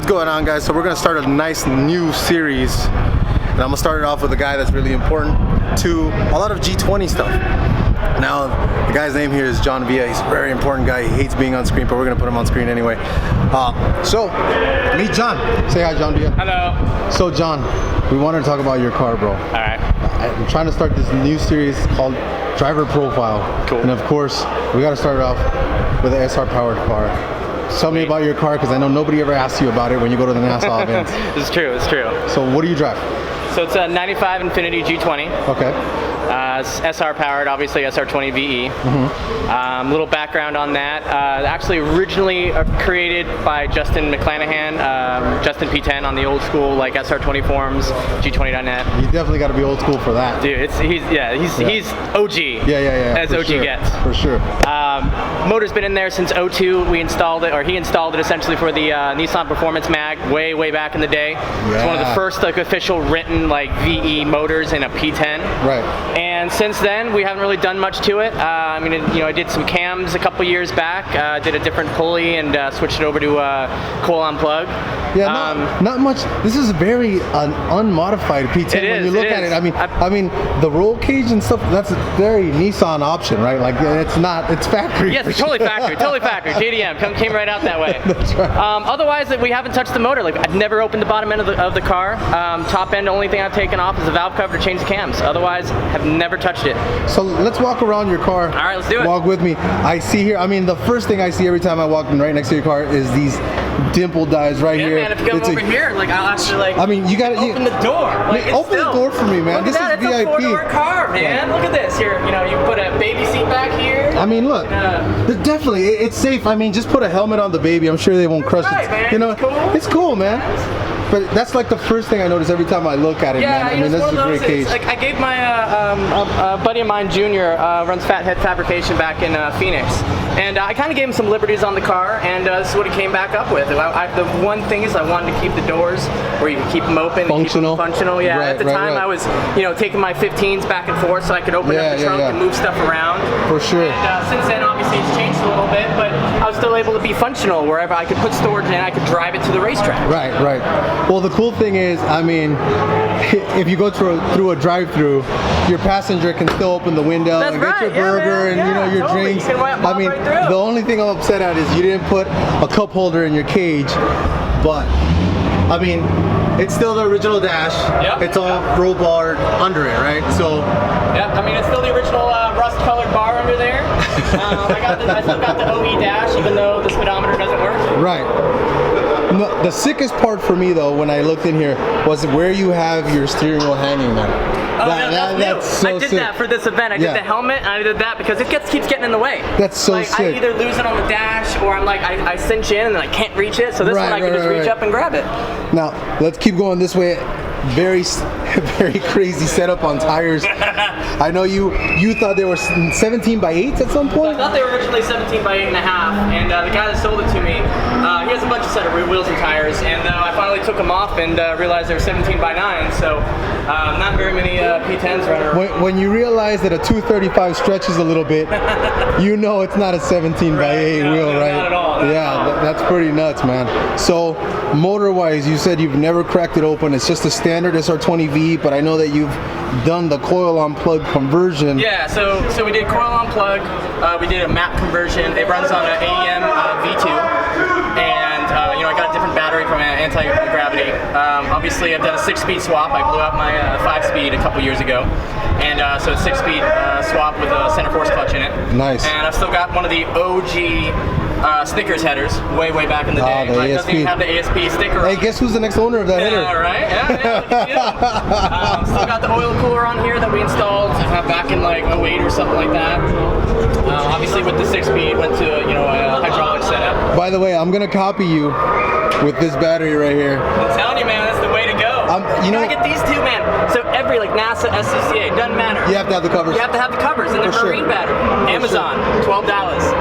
What's going on, guys? So we're gonna start a nice new series, and I'm gonna start it off with a guy that's really important to a lot of G20 stuff. Now, the guy's name here is Jon Via. He's a very important guy. He hates being on screen, but we're gonna put him on screen anyway. So meet Jon. Say hi, Jon Via. Hello. So Jon, we wanted to talk about your car, bro. All right. I'm trying to start this new series called Driver Profile. Cool. And of course, we gotta start it off with an SR powered car. Tell me about your car, because I know nobody ever asks you about it when you go to the Nassau events. It's true, it's true. So what do you drive? So it's a 95 Infiniti G20. Okay. It's SR powered, obviously SR20 VE. Little background on that. Actually originally created by Justin McClanahan, Justin P10 on the old school like SR20 forums, G20.net. You definitely got to be old school for that. Dude, he's OG. Yeah. As OG gets. For sure. Motor's been in there since 02. We installed it, or he installed it essentially for the Nissan Performance Mag way back in the day. Yeah. It's one of the first like official written like VE motors in a P10. Right. And since then, we haven't really done much to it. I mean, I did some cams a couple years back. Did a different pulley and switched it over to coil on plug. Yeah, not much. This is very unmodified P10 when you look at it. I mean, the roll cage and stuff. That's a very Nissan option, right? Like it's not. It's factory. Yes, totally factory. Totally factory. JDM came right out that way. That's right. Otherwise, we haven't touched the motor. Like I've never opened the bottom end of the car. Top end, only thing I've taken off is the valve cover to change the cams. Otherwise, have never touched it. So let's walk around your car. All right, let's do it. Walk with me. I see here. I mean, the first thing I see every time I walk in right next to your car is these dimple dies right here. Yeah, man. If you come over here, like I'll actually like. I mean, you gotta open the door. Like, open the door for me, man. Look This at that. is It's VIP. a four-door car, man. Look at this. Here, you put a baby seat back here. I mean, look. Definitely, it's safe. I mean, just put a helmet on the baby. I'm sure they won't crush it. Man. It's cool. It's cool, man. But that's like the first thing I notice every time I look at it, man. I mean, this is a great cage. Like I gave my a buddy of mine, Junior, runs Fathead Fabrication back in Phoenix, and I kind of gave him some liberties on the car, and this is what he came back up with. The one thing is I wanted to keep the doors where you can keep them open, functional. Functional, yeah. Right, at the time, I was, taking my 15s back and forth so I could open up the trunk and move stuff around. For sure. And since then, obviously, it's changed a little bit, but I was still able to be functional wherever I could put storage in, I could drive it to the racetrack. Right. Well, the cool thing is, I mean, if you go through a drive-through, your passenger can still open the window and get your burger and your drinks. I mean, the only thing I'm upset at is you didn't put a cup holder in your cage, but I mean, it's still the original dash. Yep. It's all roll bar under it, right? So. Yeah, I mean, it's still the original rust-colored bar under there. I still got the OE dash, even though the speedometer doesn't work. Right. No, the sickest part for me, though, when I looked in here, was where you have your steering wheel hanging there. That's so I did sick. that for this event. I did the helmet, and I did that because it keeps getting in the way. That's so like, sick. I either lose it on the dash, or I'm like, I cinch in and then I can't reach it. So this one I can just reach up and grab it. Now, let's keep going this way. Very crazy setup on tires. I know you thought they were 17 by 8s at some point? I thought they were originally 17 by 8.5, and the guy that sold it to me, he has a bunch of set of rear wheels and tires, and I finally took them off and realized they were 17 by 9, so not very many P10s running around. When you realize that a 235 stretches a little bit, you know it's not a 17 by 8 wheel, right? Not at all. That's pretty nuts, man. So, motor-wise, you said you've never cracked it open. It's just a standard SR20V, but I know that you've done the coil on plug conversion. Yeah, so we did coil on plug. We did a map conversion. It runs on an AEM V2, and I got a different battery from anti-gravity. Obviously, I've done a 6-speed swap. I blew out my 5-speed a couple years ago, and so it's 6-speed swap with a center force clutch in it. Nice. And I've still got one of the OG Snickers headers way back in the day. The it doesn't even have the ASP sticker. Hey, guess who's the next owner of that header? Yeah, right? Yeah. Still got the oil cooler on here that we installed back in like 08 or something like that. Obviously, with the 6-speed, went to a hydraulic setup. By the way, I'm gonna copy you with this battery right here. I'm telling you, man, that's the way to go. You gotta get these two, man. So every NASA, SCCA, doesn't matter. You have to have the covers. You have to have the covers, and they're marine battery. Amazon, $12.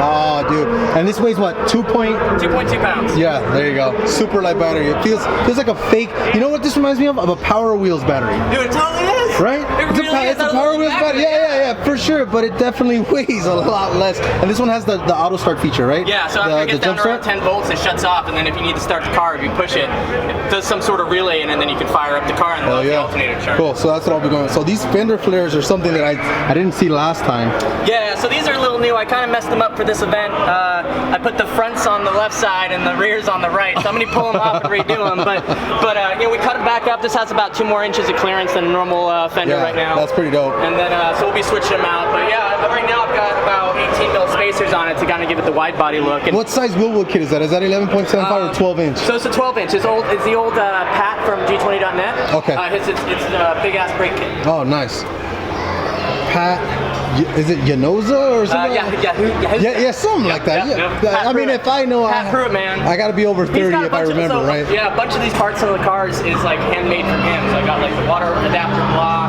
Oh, dude. And this weighs what? 2.2 pounds. Yeah, there you go. Super light battery. It feels like a fake. You know what this reminds me of? Of a Power Wheels battery. Dude, it totally is. Right? It really is. It's a Power Wheels battery. Yeah. Yeah, for sure, but it definitely weighs a lot less. And this one has the auto start feature, right? Yeah, so after it gets down to around 10 volts, it shuts off, and then if you need to start the car, if you push it, it does some sort of relay, and then you can fire up the car and the alternator charge. Cool, so that's what I'll be going. So these fender flares are something that I didn't see last time. Yeah, so these are a little new. I kind of messed them up for this event. I put the fronts on the left side and the rears on the right, so I'm going to pull them off and redo them. But you know, we cut it back up. This has about 2 more inches of clearance than a normal fender right now. That's pretty dope. And then, so we'll be switching them out. But yeah, right now I've got about 18 mil spacers on it to kind of give it the wide body look. And what size wheel kit is that? Is that 11.75 or 12 inch? So it's a 12 inch. It's the old Pat from G20.net. Okay. It's a big ass brake kit. Oh, nice. Pat, is it Yanoza or something? Yeah, something like that. I mean, if I know, Pat Pruitt, man. I got to be over 30 if I remember, right? Yeah, a bunch of these parts of the cars is like handmade from him. So I got like the water adapter block.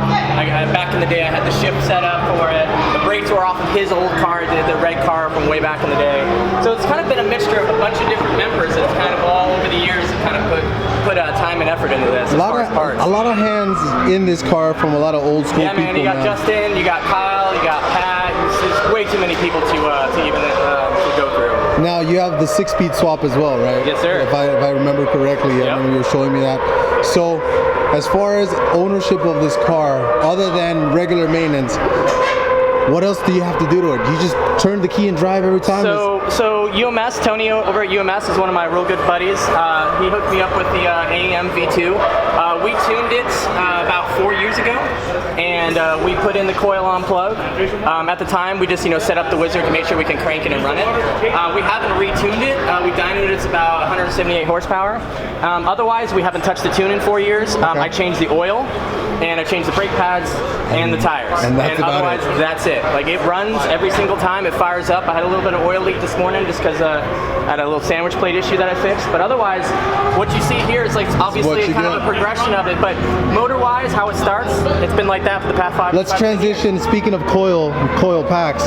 Back in the day, I had the shift set up for it. The brakes were off of his old car, the red car from way back in the day. So it's kind of been a mixture of a bunch of different members that's kind of all over the years that kind of put time and effort into this. A lot of hands in this car from a lot of old school people. Yeah, man. You got Justin, you got Kyle, you got Pat. There's way too many people to even go through. Now you have the 6-speed swap as well, right? Yes, sir. If I remember correctly, I remember you were showing me that. So, as far as ownership of this car, other than regular maintenance, what else do you have to do to it? You just turn the key and drive every time? So UMS, Tony over at UMS is one of my real good buddies. He hooked me up with the AEM V2. We tuned it about 4 years ago, and we put in the coil on plug. At the time, we just set up the wizard to make sure we can crank it and run it. We haven't retuned it. We dynoed it. It's about 178 horsepower. Otherwise, we haven't touched the tune in 4 years. I changed the oil, and I changed the brake pads and the tires. And otherwise, that's it. Like, it runs every single time. It fires up. I had a little bit of oil leak this morning just because I had a little sandwich plate issue that I fixed. But otherwise, what you see here is like obviously kind of a progression of it. But motor-wise, how it starts, it's been like that for the past 5 years. Let's transition. Speaking of coil packs,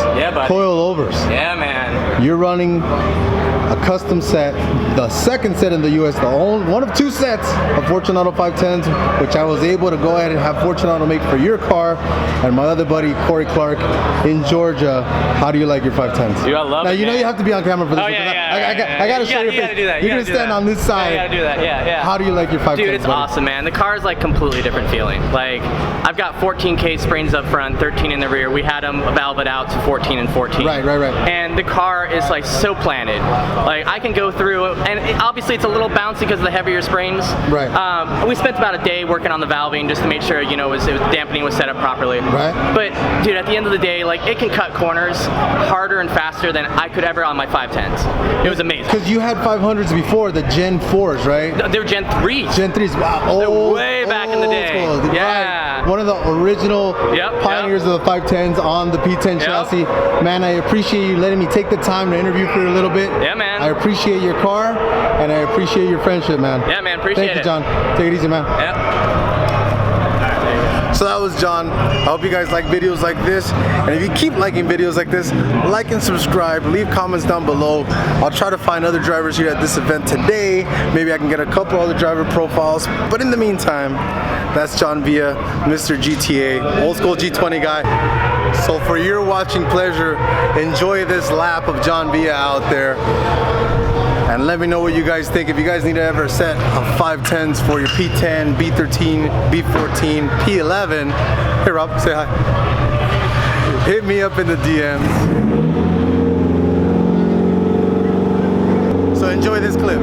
coil overs. Yeah, man. You're running a custom set, the second set in the US, one of 2 sets of Fortunato 510s, which I was able to go ahead and have Fortunato make for your car and my other buddy Corey Clark in Georgia. How do you like your 510s? Dude, I love it. Now you know you have to be on camera for this. Oh, I gotta show your face. Gotta do that. You're gonna stand on this side. Yeah, you gotta do that. Yeah. How do you like your 510s? Dude, it's awesome, man. The car's like completely different feeling. Like, I've got 14K springs up front, 13 in the rear. We had them valved out to 14 and 14. Right. And the car is like so planted. Like, I can go through, and obviously it's a little bouncy because of the heavier springs. Right. We spent about a day working on the valving just to make sure, dampening was set up properly. Right. But dude, at the end of the day, like, it can cut corners harder and faster than I could ever on my 510s. It was amazing. Because you had 500s before, the Gen 4s, right? They were Gen 3s. Gen 3s, wow. They're way back in the day. Yeah. Right. One of the original pioneers of the 510s on the P10 chassis. Man, I appreciate you letting me take the time to interview for a little bit. Yeah, man. I appreciate your car, and I appreciate your friendship, man. Yeah, man, appreciate it. Thank you, John. Take it easy, man. Yep. So that was John. I hope you guys like videos like this, and if you keep liking videos like this, like and subscribe, leave comments down below. I'll try to find other drivers here at this event today. Maybe I can get a couple other driver profiles, but in the meantime, that's Jon Via, Mr. GTA, old school G20 guy. So for your watching pleasure, enjoy this lap of Jon Via out there. And let me know what you guys think. If you guys need to ever set of 510s for your P10, B13, B14, P11, hey Rob, say hi. Hit me up in the DMs. So enjoy this clip.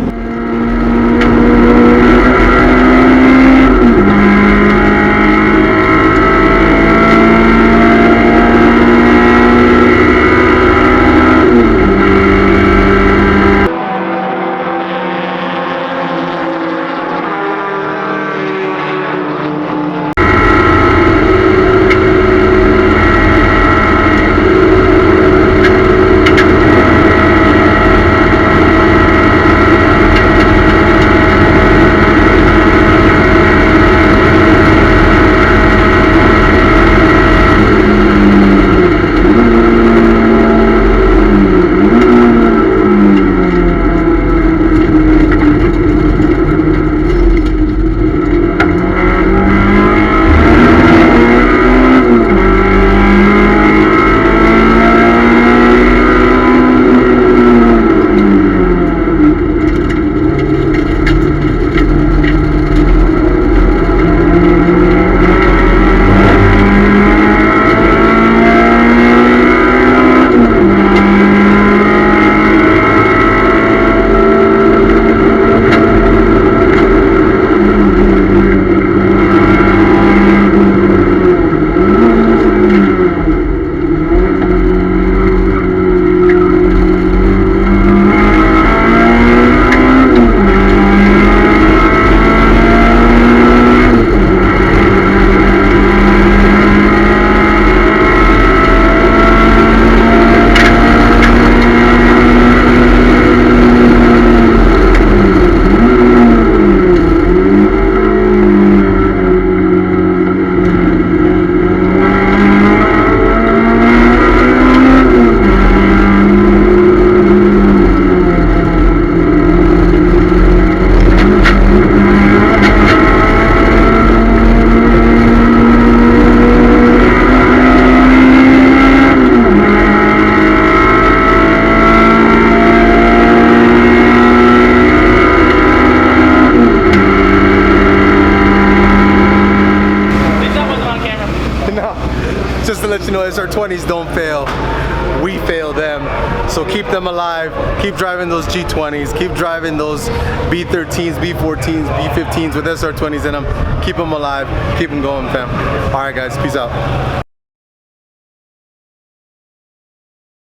let you know SR20s don't fail. We fail them. So keep them alive. Keep driving those G20s. Keep driving those B13s, B14s, B15s with SR20s in them. Keep them alive. Keep them going, fam. All right, guys. Peace out.